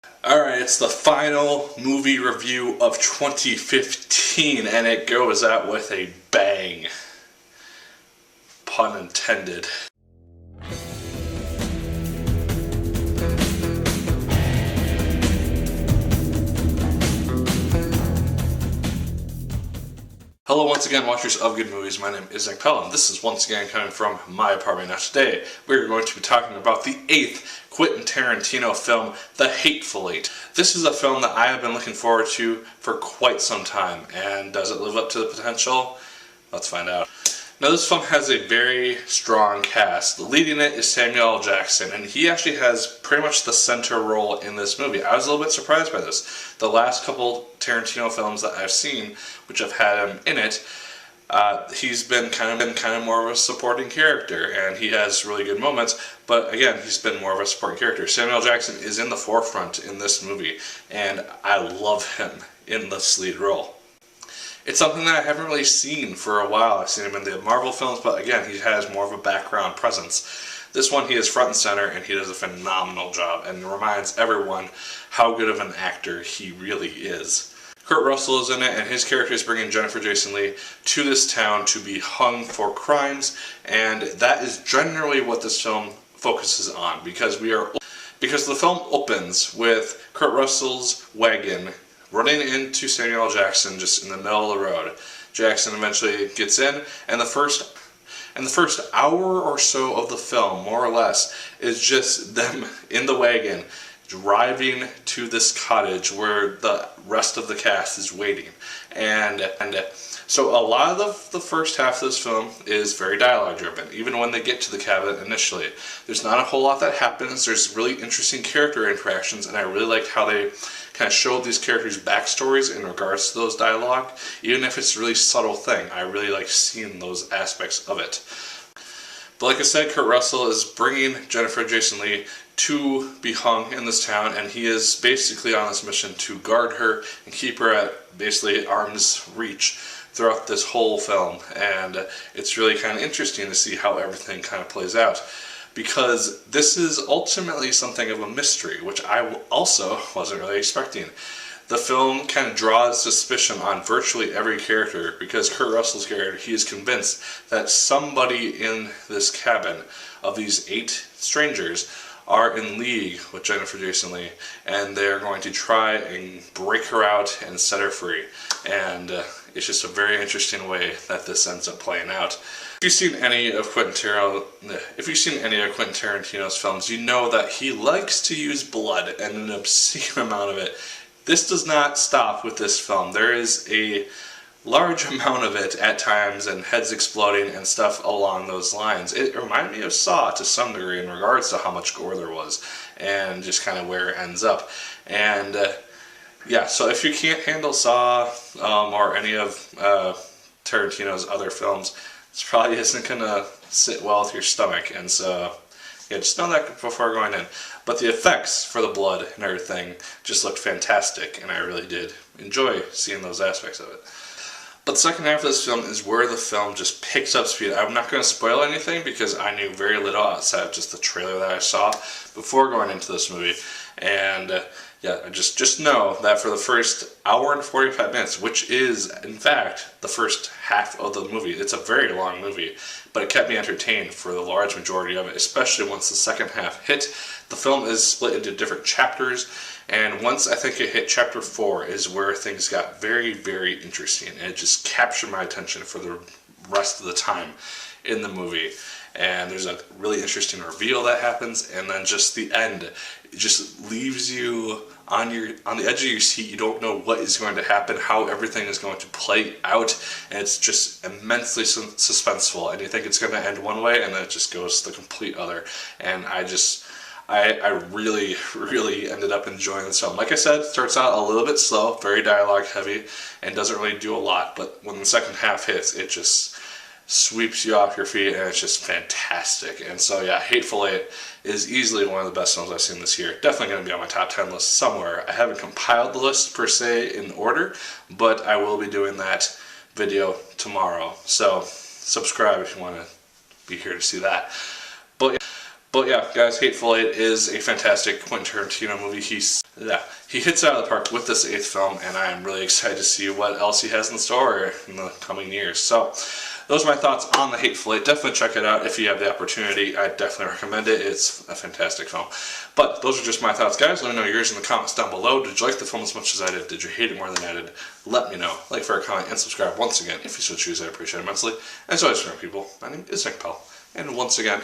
Alright, it's the final movie review of 2015, and it goes out with a bang. Pun intended. Hello once again, watchers of good movies. My name is Nick Pell, and this is once again coming from my apartment. Now today, we're going to be talking about the 8th Quentin Tarantino film, The Hateful Eight. This is a film that I have been looking forward to for quite some time, and does it live up to the potential? Let's find out. Now this film has a very strong cast. Leading it is Samuel L. Jackson, and he actually has pretty much the center role in this movie. I was a little bit surprised by this. The last couple Tarantino films that I've seen, which have had him in it, he's been kind of more of a supporting character, and he has really good moments, but again, he's been more of a supporting character. Samuel L. Jackson is in the forefront in this movie, and I love him in this lead role. It's something that I haven't really seen for a while. I've seen him in the Marvel films, but again, he has more of a background presence. This one, he is front and center, and he does a phenomenal job, and reminds everyone how good of an actor he really is. Kurt Russell is in it, and his character is bringing Jennifer Jason Leigh to this town to be hung for crimes, and that is generally what this film focuses on, because the film opens with Kurt Russell's wagon running into Samuel L. Jackson just in the middle of the road. Jackson eventually gets in, and the first hour or so of the film, more or less, is just them in the wagon driving to this cottage where the rest of the cast is waiting. And so a lot of the first half of this film is very dialogue driven, even when they get to the cabin initially. There's not a whole lot that happens. There's really interesting character interactions, and I really liked how they kind of showed these characters' backstories in regards to those dialogue. Even if it's a really subtle thing, I really like seeing those aspects of it. But like I said, Kurt Russell is bringing Jennifer Jason Leigh to be hung in this town, and he is basically on this mission to guard her and keep her at basically arm's reach throughout this whole film. And it's really kind of interesting to see how everything kind of plays out, because this is ultimately something of a mystery, which I also wasn't really expecting. The film kind of draws suspicion on virtually every character, because Kurt Russell's character, he is convinced that somebody in this cabin of these 8 strangers are in league with Jennifer Jason Leigh, and they're going to try and break her out and set her free. And it's just a very interesting way that this ends up playing out. If you've seen any of Quentin Tarantino's films, you know that he likes to use blood, and an obscene amount of it. This does not stop with this film. There is a large amount of it at times, and heads exploding and stuff along those lines. It reminded me of Saw to some degree in regards to how much gore there was, and just kind of where it ends up. And yeah, so if you can't handle Saw or any of Tarantino's other films, this probably isn't going to sit well with your stomach. And so yeah, just know that before going in. But the effects for the blood and everything just looked fantastic, and I really did enjoy seeing those aspects of it. But the second half of this film is where the film just picks up speed. I'm not going to spoil anything, because I knew very little outside of just the trailer that I saw before going into this movie. And yeah, just know that for the first hour and 45 minutes, which is, in fact, the first half of the movie, it's a very long movie, but it kept me entertained for the large majority of it, especially once the second half hit. The film is split into different chapters, and once I think it hit chapter 4 is where things got very, very interesting, and it just captured my attention for the rest of the time in the movie. And there's a really interesting reveal that happens, and then just the end, it just leaves you on the edge of your seat. You don't know what is going to happen, how everything is going to play out, and it's just immensely suspenseful, and you think it's going to end one way, and then it just goes the complete other. And I really, really ended up enjoying this film. Like I said, it starts out a little bit slow, very dialogue heavy, and doesn't really do a lot, but when the second half hits, it just sweeps you off your feet, and it's just fantastic. And so yeah, Hateful Eight is easily one of the best films I've seen this year. Definitely going to be on my top 10 list somewhere. I haven't compiled the list per se in order, but I will be doing that video tomorrow. So subscribe if you want to be here to see that. But yeah, guys, Hateful Eight is a fantastic Quentin Tarantino movie. He hits it out of the park with this 8th film, and I am really excited to see what else he has in store in the coming years. So, those are my thoughts on the Hateful Eight. Definitely check it out if you have the opportunity. I definitely recommend it. It's a fantastic film. But those are just my thoughts, guys. Let me know yours in the comments down below. Did you like the film as much as I did? Did you hate it more than I did? Let me know. Like, favorite, comment, and subscribe once again if you so choose. I appreciate it immensely. As always, people, my name is Nick Pell. And once again,